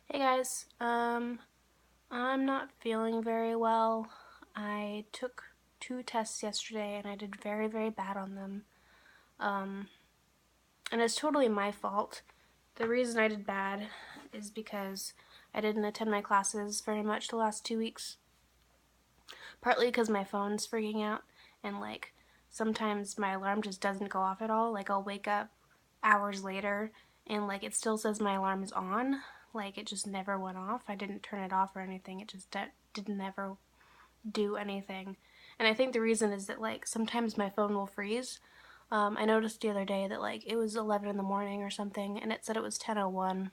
Hey guys, I'm not feeling very well. I took 2 tests yesterday and I did very, very bad on them. Um, and it's totally my fault. The reason I did bad is because I didn't attend my classes very much the last 2 weeks. Partly because my phone's freaking out and sometimes my alarm just doesn't go off at all. I'll wake up hours later and it still says my alarm is on. It just never went off. I didn't turn it off or anything. It just didn't ever do anything. And I think the reason is that sometimes my phone will freeze. I noticed the other day that it was 11 in the morning or something and it said it was 10:01,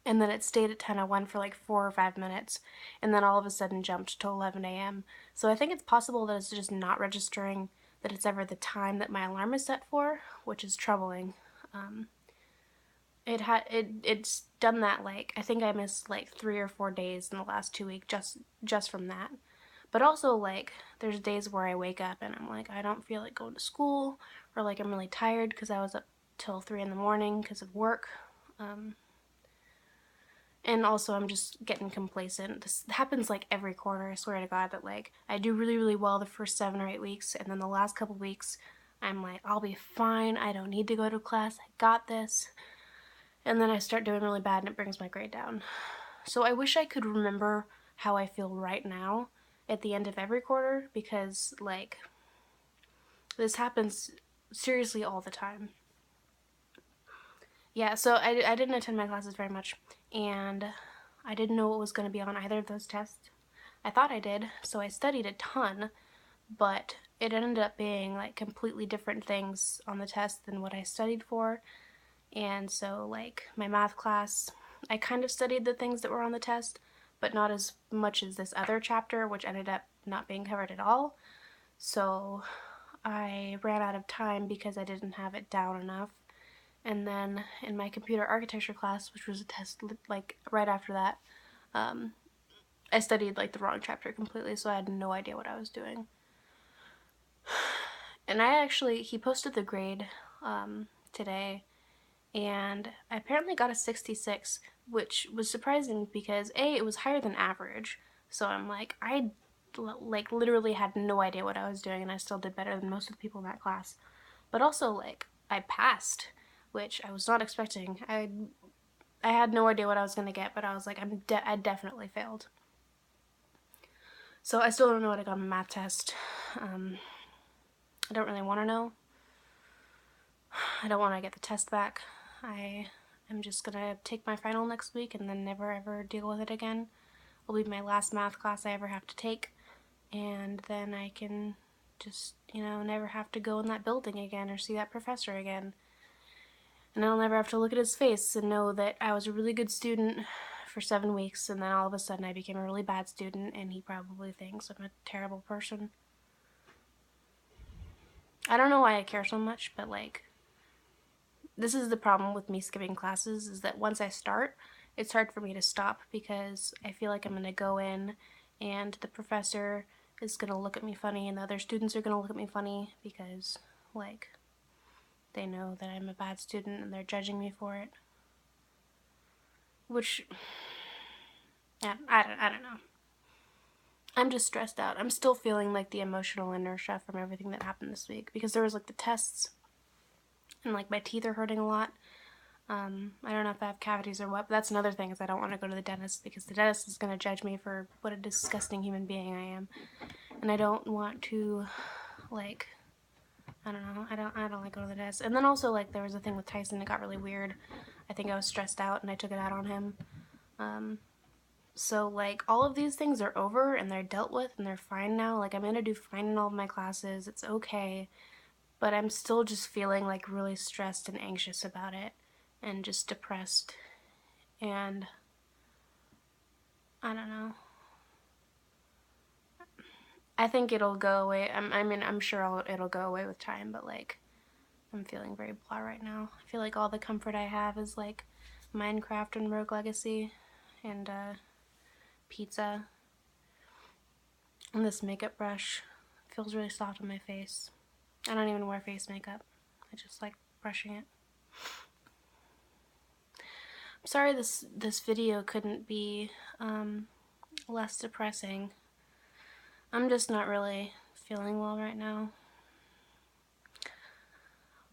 and then it stayed at 10:01 for 4 or 5 minutes, and then all of a sudden jumped to 11 a.m. So I think it's possible that it's just not registering that it's ever the time that my alarm is set for, which is troubling. Um, it's done that. I think I missed 3 or 4 days in the last 2 weeks just from that. But also there's days where I wake up and I'm I don't feel like going to school, or I'm really tired because I was up till 3 in the morning because of work. And also I'm just getting complacent. This happens every quarter, I swear to God, that I do really, really well the first 7 or 8 weeks, and then the last couple weeks I'm I'll be fine, I don't need to go to class, I got this. And then I start doing really bad and it brings my grade down. So I wish I could remember how I feel right now at the end of every quarter, because this happens seriously all the time. Yeah, so I didn't attend my classes very much, and I didn't know what was going to be on either of those tests. I thought I did, so I studied a ton, but it ended up being completely different things on the test than what I studied for. And so my math class, I kind of studied the things that were on the test, but not as much as this other chapter, which ended up not being covered at all. So I ran out of time because I didn't have it down enough. And then in my computer architecture class, which was a test right after that, I studied the wrong chapter completely, so I had no idea what I was doing. And he posted the grade today, and I apparently got a 66, which was surprising because it was higher than average. So I'm I literally had no idea what I was doing, and I still did better than most of the people in that class. But also I passed, which I was not expecting. I had no idea what I was gonna get, but I was I definitely failed. So I still don't know what I got on my math test. I don't really want to know. I don't want to get the test back. I am just gonna take my final next week and then never ever deal with it again. It'll be my last math class I ever have to take, and then I can just, never have to go in that building again or see that professor again. And I'll never have to look at his face and know that I was a really good student for 7 weeks, and then all of a sudden I became a really bad student, and he probably thinks I'm a terrible person. I don't know why I care so much, but this is the problem with me skipping classes, is that once I start, it's hard for me to stop because I feel like I'm going to go in and the professor is going to look at me funny and the other students are going to look at me funny because they know that I'm a bad student and they're judging me for it. Which, yeah, I don't know. I'm just stressed out. I'm still feeling the emotional inertia from everything that happened this week, because there was the tests and my teeth are hurting a lot. I don't know if I have cavities or what, but that's another thing, is I don't want to go to the dentist because the dentist is going to judge me for what a disgusting human being I am. And I don't want to, I don't know, I don't like going to the dentist. And then also, there was a thing with Tyson that got really weird. I think I was stressed out and I took it out on him. So, all of these things are over and they're dealt with and they're fine now. I'm going to do fine in all of my classes. It's okay. But I'm still just feeling, really stressed and anxious about it and just depressed. And I don't know. I think it'll go away. I'm sure it'll go away with time, but I'm feeling very blah right now. I feel all the comfort I have is Minecraft and Rogue Legacy and pizza. And this makeup brush feels really soft on my face. I don't even wear face makeup. I just like brushing it. Sorry this video couldn't be less depressing. I'm just not really feeling well right now.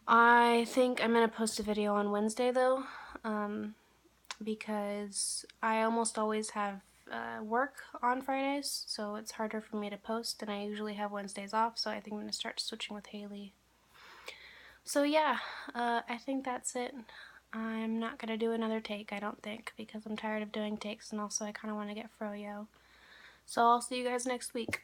I think I'm gonna post a video on Wednesday though, because I almost always have work on Fridays, so it's harder for me to post, and I usually have Wednesdays off, so I think I'm gonna start switching with Haley. So yeah, I think that's it. I'm not gonna do another take, I don't think, because I'm tired of doing takes, and also I kind of want to get froyo. So I'll see you guys next week.